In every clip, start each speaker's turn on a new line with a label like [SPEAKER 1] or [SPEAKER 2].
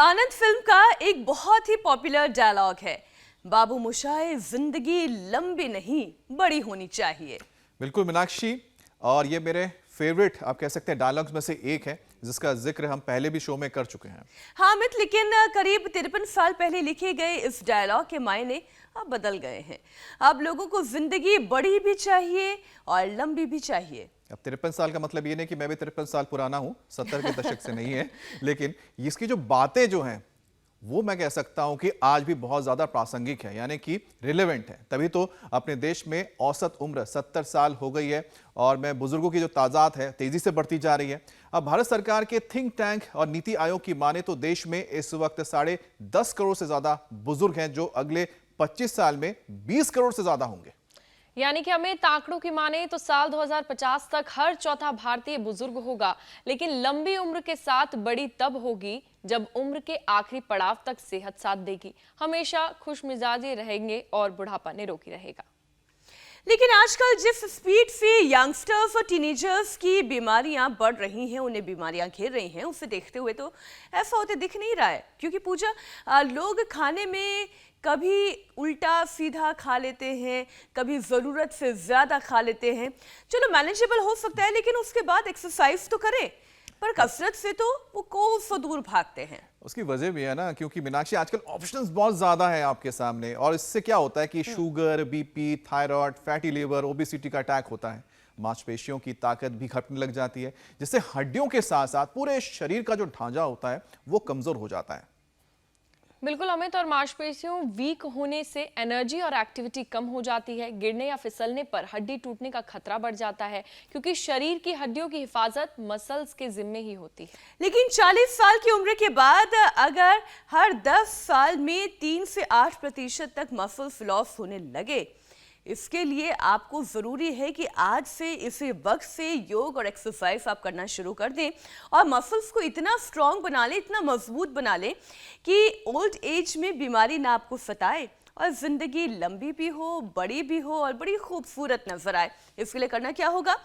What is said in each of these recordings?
[SPEAKER 1] आनंद film का एक बहुत ही पॉपुलर डायलॉग है, बाबू मोशाय जिंदगी लंबी नहीं बड़ी होनी चाहिए।
[SPEAKER 2] बिल्कुल मीनाक्षी, और ये मेरे फेवरेट आप कह सकते हैं डायलॉग्स में से एक है जिसका जिक्र हम पहले भी शो में कर चुके हैं।
[SPEAKER 1] हाँ अमित, लेकिन करीब 53 साल पहले लिखे गए इस डायलॉग के मायने अब बदल गए हैं। अब लोगों को जिंदगी बड़ी भी चाहिए और लंबी भी चाहिए।
[SPEAKER 2] अब 53 साल का मतलब ये नहीं कि मैं भी 53 साल पुराना हूं, 70 के दशक से नहीं है, लेकिन इसकी जो बातें जो हैं वो मैं कह सकता हूं कि आज भी बहुत ज्यादा प्रासंगिक है, यानी कि रिलेवेंट है। तभी तो अपने देश में औसत उम्र 70 साल हो गई है और मैं बुजुर्गों की जो तादाद है तेजी से बढ़ती जा रही है। अब भारत सरकार के थिंक टैंक और नीति आयोग की माने तो देश में इस वक्त 10.5 करोड़ से ज्यादा बुजुर्ग हैं, जो अगले 25 साल में 20 करोड़ से ज्यादा होंगे।
[SPEAKER 3] यानी कि हमें आंकड़ों की माने तो साल 2050 तक हर चौथा भारतीय बुजुर्ग होगा, लेकिन लंबी उम्र के साथ बड़ी तब होगी जब उम्र के आखिरी पड़ाव तक सेहत साथ देगी। हमेशा खुशमिजाजी रहेंगे और बुढ़ापा निरोगी रहेगा।
[SPEAKER 1] लेकिन आजकल जिस स्पीड से यंगस्टर्स और टीनेजर्स की बीमारियां बढ़ रही हैं, उन्हें बीमारियां घेर रही हैं, उसे देखते हुए तो ऐसा होते दिख नहीं रहा है। क्योंकि पूजा लोग खाने में कभी उल्टा सीधा खा लेते हैं, कभी ज़रूरत से ज़्यादा खा लेते हैं। चलो मैनेजेबल हो सकता है, लेकिन उसके बाद एक्सरसाइज तो करें, पर कसरत से तो वो कोसों दूर भागते हैं।
[SPEAKER 2] उसकी वजह भी है ना, क्योंकि मीनाक्षी आजकल ऑप्शंस बहुत ज्यादा है आपके सामने, और इससे क्या होता है कि sugar, BP, thyroid, fatty liver, obesity का अटैक होता है। मांसपेशियों की ताकत भी घटने लग जाती है, जिससे हड्डियों के साथ साथ पूरे शरीर का जो ढांचा होता है वो कमजोर हो जाता है।
[SPEAKER 3] बिल्कुल अमित, और मांसपेशियों वीक होने से एनर्जी और एक्टिविटी कम हो जाती है। गिरने या फिसलने पर हड्डी टूटने का खतरा बढ़ जाता है, क्योंकि शरीर की हड्डियों की हिफाजत मसल्स के जिम्मे ही होती है।
[SPEAKER 1] लेकिन 40 साल की उम्र के बाद अगर हर 10 साल में 3 से 8% तक मसल्स लॉस होने लगे, इसके लिए आपको ज़रूरी है कि आज से इसी वक्त से योग और एक्सरसाइज आप करना शुरू कर दें और मसल्स को इतना स्ट्रॉन्ग बना लें, इतना मजबूत बना लें कि ओल्ड एज में बीमारी ना आपको सताए और ज़िंदगी लंबी भी हो, बड़ी भी हो और बड़ी खूबसूरत नजर आए। इसके लिए करना क्या होगा?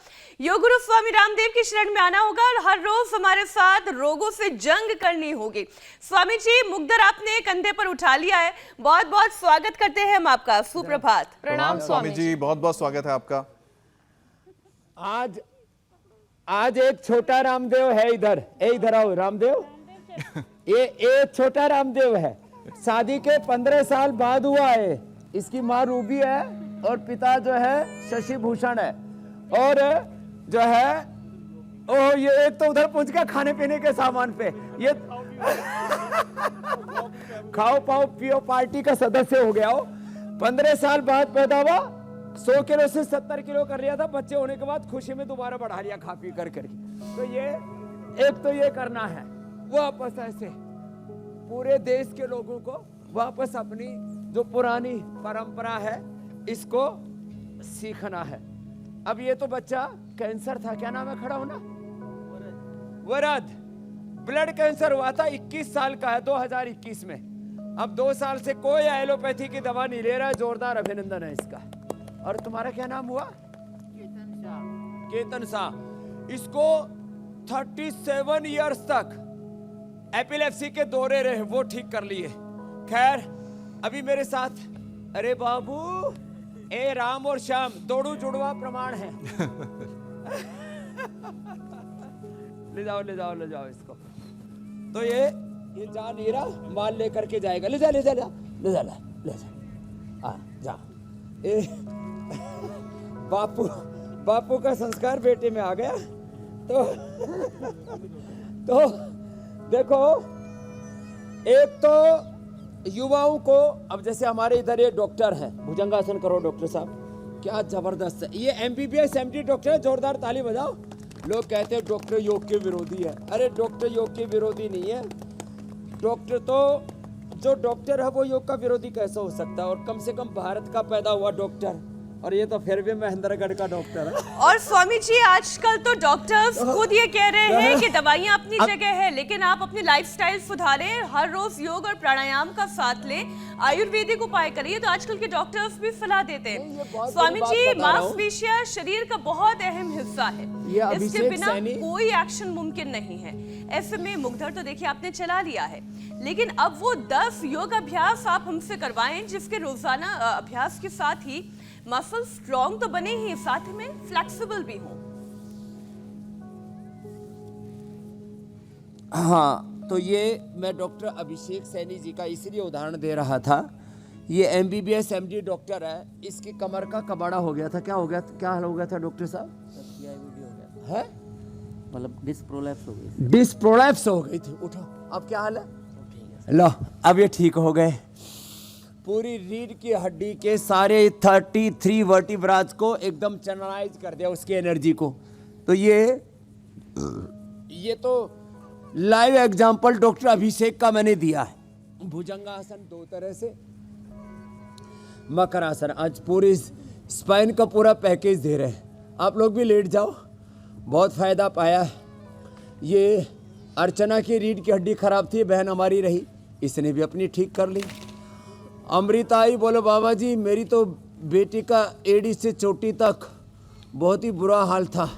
[SPEAKER 1] योग गुरु स्वामी रामदेव की शरण में आना होगा और हर रोज हमारे साथ रोगों से जंग करनी होगी। स्वामी जी, मुकद्दर आपने कंधे पर उठा लिया है, बहुत बहुत स्वागत करते हैं हम आपका। सुप्रभात।
[SPEAKER 3] प्रणाम
[SPEAKER 2] स्वामी जी, बहुत बहुत स्वागत है आपका।
[SPEAKER 4] आज एक छोटा रामदेव है इधर, इधर आओ रामदेव। ये छोटा रामदेव है, शादी के 15 साल बाद हुआ है। इसकी माँ रूबी है और पिता जो है शशि भूषण है। और जो है ओह, ये एक तो उधर पहुंच गया खाने पीने के सामान पे। ये खाओ पाओ पियो पार्टी का सदस्य हो गया हो। 15 साल बाद पैदा हुआ, 100 किलो से 70 किलो कर लिया था। बच्चे होने के बाद खुशी में दोबारा बढ़ा लिया खा पी करके। तो ये एक तो ये करना है, वापस ऐसे पूरे देश के लोगों को वापस अपनी जो पुरानी परंपरा है इसको सीखना है। अब ये तो बच्चा कैंसर था, क्या नाम है खड़ा होना, वरद, ब्लड कैंसर हुआ था, 21 साल का है 2021 में। अब 2 साल से कोई एलोपैथी की दवा नहीं ले रहा है। जोरदार अभिनंदन है इसका। और तुम्हारा क्या नाम हुआ? केतन शाह। इसको 37 इयर्स तक एपिलेप्सी के दौरे रहे, वो ठीक कर लिए। खैर अभी मेरे साथ, अरे बाबू, ए राम और श्याम दोनों जुड़वा प्रमाण है। ले जाओ इसको। तो ये जा नहीं रहा, माल लेकर के जाएगा। ले जा जा। ए बापू का संस्कार बेटे में आ गया। तो देखो, एक तो युवाओं को, अब जैसे हमारे इधर ये डॉक्टर हैं, भुजंगासन करो डॉक्टर साहब, क्या जबरदस्त है। ये MBBS MD डॉक्टर है, जोरदार ताली बजाओ। लोग कहते हैं डॉक्टर योग के विरोधी है। अरे डॉक्टर योग के विरोधी नहीं है। डॉक्टर तो, जो डॉक्टर है वो योग का विरोधी कैसे हो सकता है? और कम से कम भारत का पैदा हुआ डॉक्टर, और ये तो फिर भी महेंद्रगढ़ का डॉक्टर है।
[SPEAKER 1] और स्वामी जी, आजकल तो डॉक्टर्स खुद ये कह रहे हैं कि दवाइयां अपनी जगह है, लेकिन आप अपनी लाइफस्टाइल सुधारें, हर रोज योग और प्राणायाम का साथ लें, आयुर्वेदिक उपाय करिए। तो आजकल के डॉक्टर्स भी सलाह देते
[SPEAKER 4] नहीं, ये
[SPEAKER 1] हैं।
[SPEAKER 4] बहुत
[SPEAKER 1] स्वामी
[SPEAKER 4] बड़ी
[SPEAKER 1] जी,
[SPEAKER 4] बात बता रहा हूं।
[SPEAKER 1] मांसपेशियां शरीर का बहुत अहम हिस्सा है,
[SPEAKER 4] ये
[SPEAKER 1] इसके
[SPEAKER 4] अभिषेक
[SPEAKER 1] बिना
[SPEAKER 4] सैनी
[SPEAKER 1] कोई एक्शन मुमकिन नहीं है। ऐसे में मुग्धर तो देखिए आपने चला लिया है, लेकिन अब वो 10 योग अभ्यास आप हमसे करवाएं जिसके रोजाना अभ्यास के साथ ही मसल स्ट्रॉन्ग तो बने ही, साथ में फ्लेक्सिबल भी हो।
[SPEAKER 4] हाँ, तो ये मैं डॉक्टर अभिषेक सैनी जी का इसलिए उदाहरण दे रहा था। ये MBBS MD डॉक्टर है, इसकी कमर का कबाड़ा हो गया था। क्या हो गया था, क्या हाल हो गया था डॉक्टर साहब?
[SPEAKER 5] PIVD हो गया,
[SPEAKER 4] है
[SPEAKER 5] मतलब डिस्क प्रोलैप्स हो गई।
[SPEAKER 4] डिस्क प्रोलैप्स हो गई थी। उठो, अब क्या हाल है? लो, अब ये ठीक हो गए। पूरी रीढ़ की हड्डी के सारे 33 वर्टिब्राज को एकदम चैनलाइज कर दिया, उसकी एनर्जी को। तो ये तो लाइव एग्जांपल डॉक्टर अभिषेक का मैंने दिया है। भुजंगासन 2 तरह से, मकरासन, आज पूरी स्पाइन का पूरा पैकेज दे रहे हैं। आप लोग भी लेट जाओ, बहुत फायदा पाया। ये अर्चना की रीढ़ की हड्डी खराब थी, बहन हमारी रही, इसने भी अपनी ठीक कर ली। अमृता आई, बोलो बाबा जी मेरी तो बेटी का एड़ी से चोटी तक बहुत ही बुरा हाल था,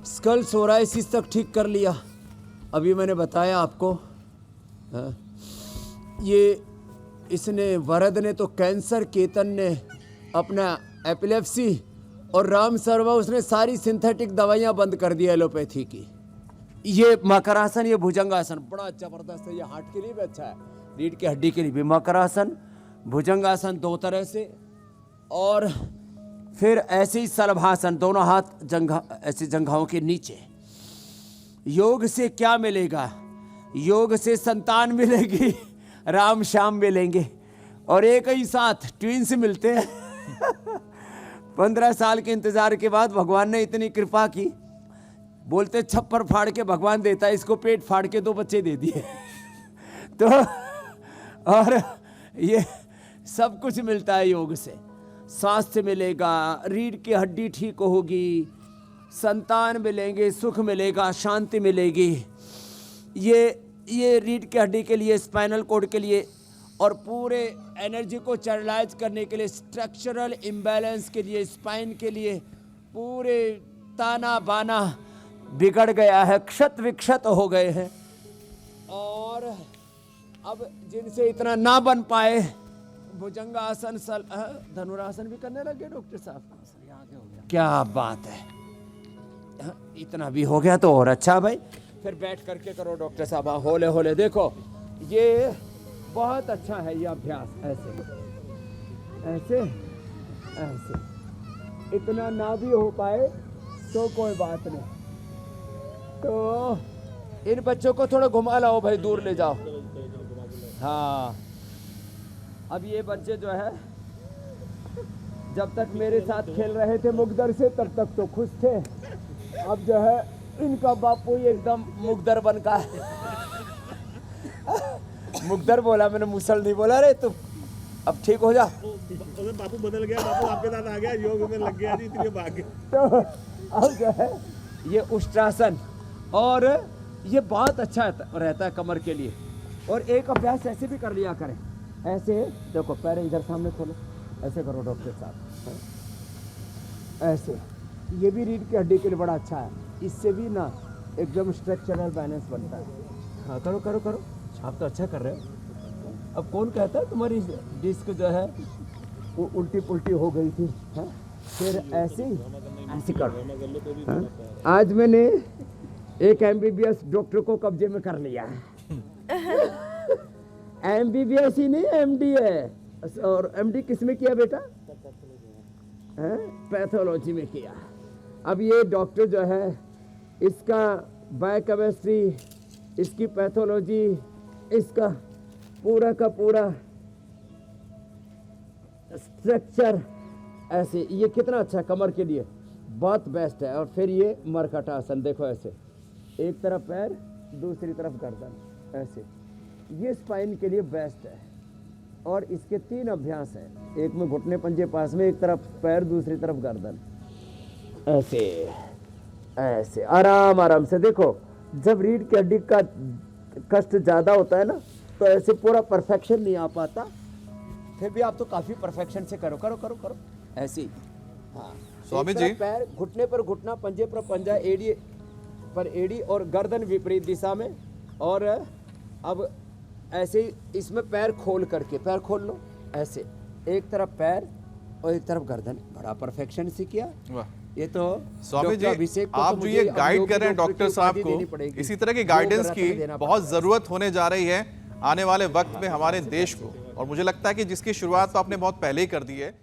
[SPEAKER 4] स्कल सोराइसिस तक ठीक कर लिया। अभी मैंने बताया आपको। ये इसने, वरद ने तो कैंसर, केतन ने अपना एपिलेप्सी, और राम शर्मा उसने सारी सिंथेटिक दवाइयाँ बंद कर दी एलोपैथी की। ये मकरासन, ये भुजंगासन बड़ा जबरदस्त है, ये हार्ट के लिए भी अच्छा है, रीढ़ की हड्डी के लिए भी। मकरासन, भुजंगासन 2 तरह से, और फिर ऐसे ही सलभासन, दोनों हाथ जंघा, ऐसे जंघाओं के नीचे। योग से क्या मिलेगा? योग से संतान मिलेगी, राम श्याम मिलेंगे, और एक ही साथ ट्विंस मिलते हैं। 15 साल के इंतजार के बाद भगवान ने इतनी कृपा की, बोलते छप्पर फाड़ के भगवान देता है, इसको पेट फाड़ के 2 बच्चे दे दिए। तो और ये सब कुछ मिलता है योग से। स्वास्थ्य मिलेगा, रीढ़ की हड्डी ठीक होगी, संतान मिलेंगे, सुख मिलेगा, शांति मिलेगी। ये रीढ़ की हड्डी के लिए, स्पाइनल कॉर्ड के लिए, और पूरे एनर्जी को चैनलाइज करने के लिए, स्ट्रक्चरल इम्बैलेंस के लिए, स्पाइन के लिए, पूरे ताना बाना बिगड़ गया है, क्षत विक्षत हो गए हैं। और अब जिनसे इतना ना बन पाए, भुजंगासन, धनुरासन भी करने लगे डॉक्टर साहब। क्या बात है, इतना भी हो गया तो और अच्छा भाई। फिर बैठ करके करो डॉक्टर साहब, होले होले। देखो ये बहुत अच्छा है, ये अभ्यास ऐसे ऐसे ऐसे। इतना ना भी हो पाए तो कोई बात नहीं। तो इन बच्चों को थोड़ा घुमा लाओ भाई, दूर ले जाओ। हाँ, अब ये बच्चे जो है जब तक मेरे साथ खेल रहे थे मुग्धर से, तब तक तो खुश थे। अब जो है इनका बापू एकदम मुग्धर बन का है। मुग्धर बोला, मैंने मुसल नहीं बोला। रे तुम अब ठीक हो जा।
[SPEAKER 6] बापू बदल गया, बापू आपके साथ आ गया, योग में लग गया जी, इसलिए भाग गए।
[SPEAKER 4] तो अब जो है ये उष्ट्रासन, और ये बहुत अच्छा रहता है कमर के लिए। और एक अभ्यास ऐसे भी कर लिया करें, ऐसे देखो, पैर इधर सामने खोलो, ऐसे करो डॉक्टर साहब, ऐसे। ये भी रीढ़ की हड्डी के लिए बड़ा अच्छा है, इससे भी ना एकदम स्ट्रक्चरल बैलेंस बनता है। हाँ करो करो करो, आप तो अच्छा कर रहे हो। अब कौन कहता है तुम्हारी डिस्क जो है वो उल्टी पुल्टी हो गई थी? हाँ? फिर ऐसे ऐसे करो। हाँ? आज मैंने एक MBBS डॉक्टर को कब्जे में कर लिया है। MBBS ही नहीं, MD है। और MD किस में किया बेटा? पैथोलॉजी में किया। अब ये डॉक्टर जो है, इसका बायोकेमिस्ट्री, इसकी पैथोलॉजी, इसका पूरा का पूरा स्ट्रक्चर ऐसे, ये कितना अच्छा कमर के लिए बहुत बेस्ट है। और फिर ये मरकटासन, देखो ऐसे, एक तरफ पैर, दूसरी तरफ गर्दन, ऐसे। ये स्पाइन के लिए बेस्ट है। और इसके 3 अभ्यास हैं, एक में घुटने पंजे पास में, एक तरफ पैर, दूसरी तरफ गर्दन, ऐसे ऐसे आराम आराम से। देखो जब रीढ़ की हड्डी का कष्ट ज़्यादा होता है ना, तो ऐसे पूरा परफेक्शन नहीं आ पाता, फिर भी आप तो काफी परफेक्शन से करो करो करो करो ऐसे ही। हाँ
[SPEAKER 2] स्वामी
[SPEAKER 4] एक तरफ
[SPEAKER 2] जी।
[SPEAKER 4] पैर, घुटने पर घुटना, पंजे पर पंजा, एड़ी पर एड़ी और गर्दन विपरीत दिशा में। और अब ऐसे ही इसमें पैर खोल करके, पैर खोल लो ऐसे, एक तरफ पैर और एक तरफ गर्दन। बड़ा परफेक्शन से किया।
[SPEAKER 2] वाह।
[SPEAKER 4] ये तो
[SPEAKER 2] स्वामी
[SPEAKER 4] डॉक्टर
[SPEAKER 2] जी,
[SPEAKER 4] अभिषेक को तो
[SPEAKER 2] आप जो
[SPEAKER 4] मुझे
[SPEAKER 2] ये
[SPEAKER 4] अब
[SPEAKER 2] गाइड
[SPEAKER 4] योगी
[SPEAKER 2] कर रहे हैं
[SPEAKER 4] डॉक्टर की
[SPEAKER 2] डॉक्टर साहब
[SPEAKER 4] उपाधि देनी
[SPEAKER 2] को,
[SPEAKER 4] पड़ेगी।
[SPEAKER 2] इसी तरह की
[SPEAKER 4] योग
[SPEAKER 2] गाइडेंस
[SPEAKER 4] रत्न
[SPEAKER 2] की
[SPEAKER 4] देना
[SPEAKER 2] बहुत
[SPEAKER 4] पड़ेगा।
[SPEAKER 2] जरूरत होने जा रही है आने वाले वक्त में हमारे देश को। और मुझे लगता है कि जिसकी शुरुआत तो आपने बहुत पहले ही कर दी है।